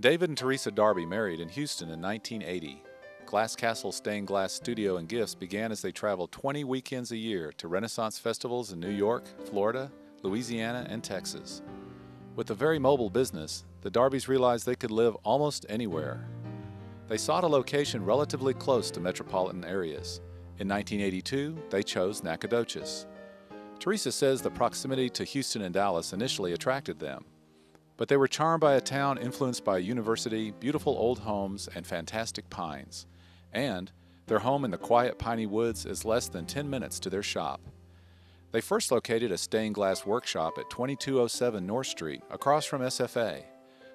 David and Teresa Darby married in Houston in 1980. Glass Castle Stained Glass Studio and Gifts began as they traveled 20 weekends a year to Renaissance festivals in New York, Florida, Louisiana, and Texas. With a very mobile business, the Darbys realized they could live almost anywhere. They sought a location relatively close to metropolitan areas. In 1982, they chose Nacogdoches. Teresa says the proximity to Houston and Dallas initially attracted them, but they were charmed by a town influenced by a university, beautiful old homes, and fantastic pines. And their home in the quiet piney woods is less than 10 minutes to their shop. They first located a stained glass workshop at 2207 North Street, across from SFA.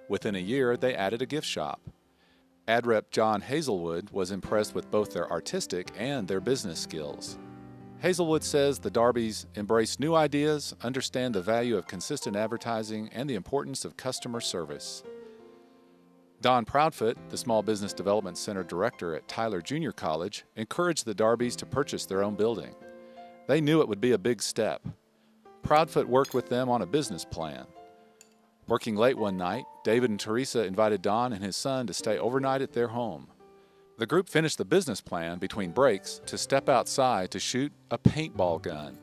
Within a year, they added a gift shop. Ad rep John Hazelwood was impressed with both their artistic and their business skills. Hazelwood says the Darbys embrace new ideas, understand the value of consistent advertising, and the importance of customer service. Don Proudfoot, the Small Business Development Center director at Tyler Junior College, encouraged the Darbys to purchase their own building. They knew it would be a big step. Proudfoot worked with them on a business plan. Working late one night, David and Teresa invited Don and his son to stay overnight at their home. The group finished the business plan between breaks to step outside to shoot a paintball gun.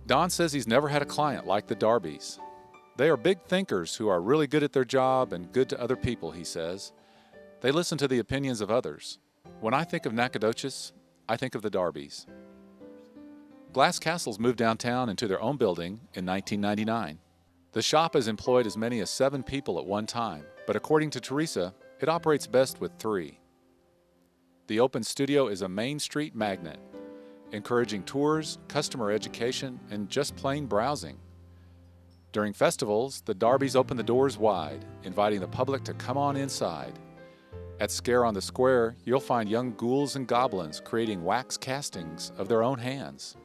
Don says he's never had a client like the Darbys. They are big thinkers who are really good at their job and good to other people, he says. They listen to the opinions of others. When I think of Nacogdoches, I think of the Darbys. Glass Castles moved downtown into their own building in 1999. The shop has employed as many as 7 people at one time, but according to Teresa, it operates best with 3. The open studio is a Main Street magnet, encouraging tours, customer education, and just plain browsing. During festivals, the Darbys open the doors wide, inviting the public to come on inside. At Scare on the Square, you'll find young ghouls and goblins creating wax castings of their own hands.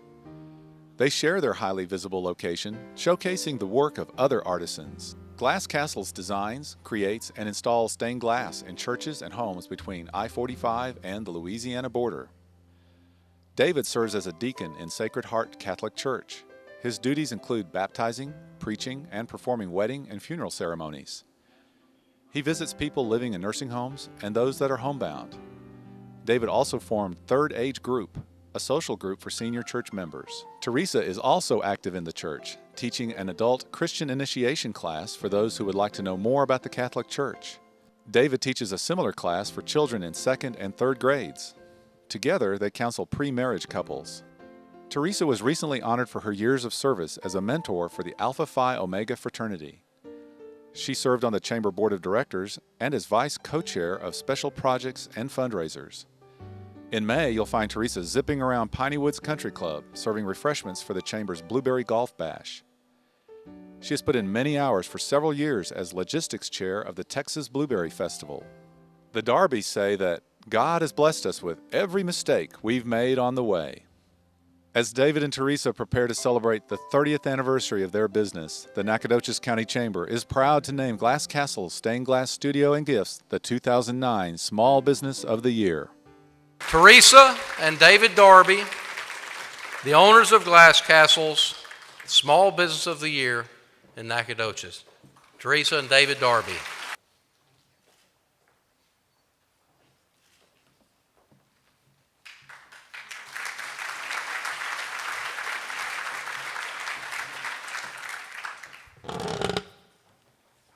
They share their highly visible location, showcasing the work of other artisans. Glass Castles designs, creates, and installs stained glass in churches and homes between I-45 and the Louisiana border. David serves as a deacon in Sacred Heart Catholic Church. His duties include baptizing, preaching, and performing wedding and funeral ceremonies. He visits people living in nursing homes and those that are homebound. David also formed Third Age Group, a social group for senior church members. Teresa is also active in the church, teaching an adult Christian initiation class for those who would like to know more about the Catholic Church. David teaches a similar class for children in 2nd and 3rd grades. Together, they counsel pre-marriage couples. Teresa was recently honored for her years of service as a mentor for the Alpha Phi Omega fraternity. She served on the Chamber Board of Directors and as vice co-chair of special projects and fundraisers. In May, you'll find Teresa zipping around Piney Woods Country Club, serving refreshments for the Chamber's Blueberry Golf Bash. She has put in many hours for several years as logistics chair of the Texas Blueberry Festival. The Darbys say that God has blessed us with every mistake we've made on the way. As David and Teresa prepare to celebrate the 30th anniversary of their business, the Nacogdoches County Chamber is proud to name Glass Castle's Stained Glass Studio and Gifts the 2009 Small Business of the Year. Teresa and David Darby, the owners of Glass Castle's Small Business of the Year in Nacogdoches. Teresa and David Darby.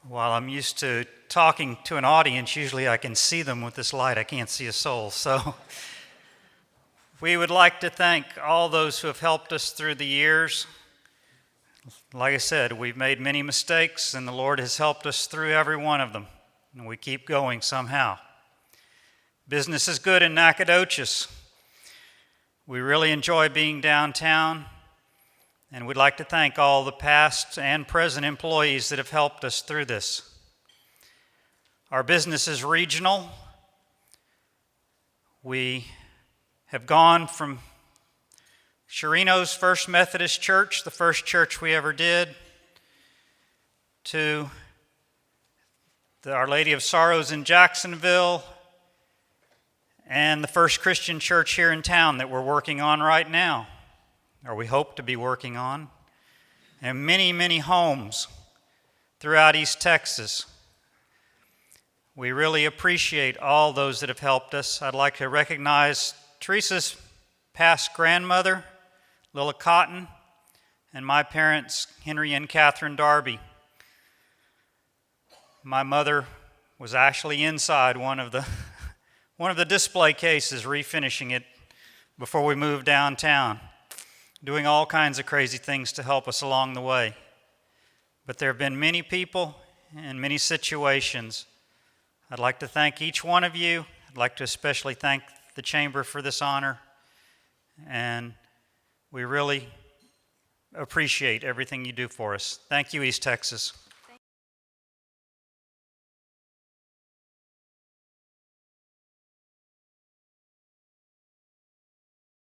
While I'm used to talking to an audience, usually I can see them with this light. I can't see a soul. So we would like to thank all those who have helped us through the years. Like I said, we've made many mistakes, and the Lord has helped us through every one of them. And we keep going somehow. Business is good in Nacogdoches. We really enjoy being downtown. And we'd like to thank all the past and present employees that have helped us through this. Our business is regional. We have gone from Chirino's First Methodist Church, the first church we ever did, to the Our Lady of Sorrows in Jacksonville, and the First Christian Church here in town that we're working on right now, or we hope to be working on, and many, many homes throughout East Texas. We really appreciate all those that have helped us. I'd like to recognize Teresa's past grandmother, Lilla Cotton, and my parents, Henry and Catherine Darby. My mother was actually inside one of the display cases, refinishing it before we moved downtown, doing all kinds of crazy things to help us along the way. But there have been many people and many situations. I'd like to thank each one of you. I'd like to especially thank the Chamber for this honor. And we really appreciate everything you do for us. Thank you, East Texas.